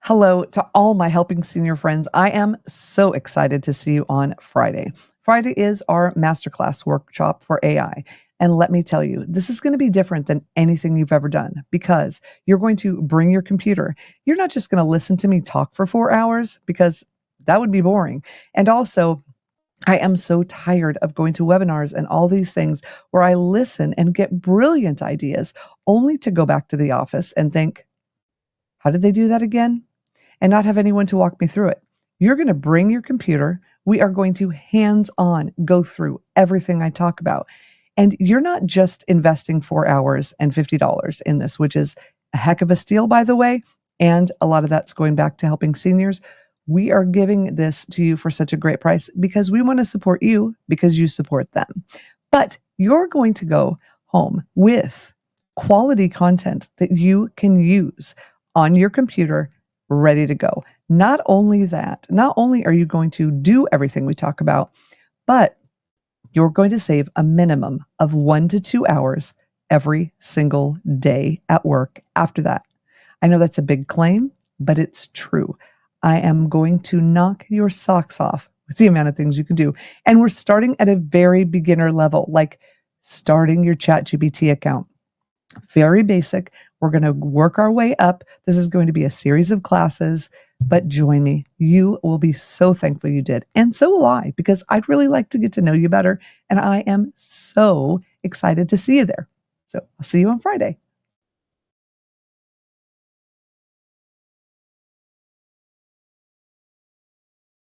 Hello to all my helping senior friends. I am so excited to see you on Friday. Friday is our masterclass workshop for AI. And let me tell you, this is going to be different than anything you've ever done because you're going to bring your computer. You're not just going to listen to me talk for 4 hours because that would be boring. And also, I am so tired of going to webinars and all these things where I listen and get brilliant ideas only to go back to the office and think, how did they do that again? And not have anyone to walk me through it. You're going to bring your computer. We are going to hands on go through everything I talk about. And you're not just investing 4 hours and $50 in this, which is a heck of a steal, by the way. And a lot of that's going back to helping seniors. We are giving this to you for such a great price because we want to support you because you support them. But you're going to go home with quality content that you can use on your computer ready to go. Not only that, not only are you going to do everything we talk about, but you're going to save a minimum of 1 to 2 hours every single day at work after that. I know that's a big claim, but it's true. I am going to knock your socks off with the amount of things you can do. And we're starting at a very beginner level, like starting your ChatGPT account. Very basic. We're going to work our way up. This is going to be a series of classes, but join me. You will be so thankful you did. And so will I, because I'd really like to get to know you better. And I am so excited to see you there. So I'll see you on Friday.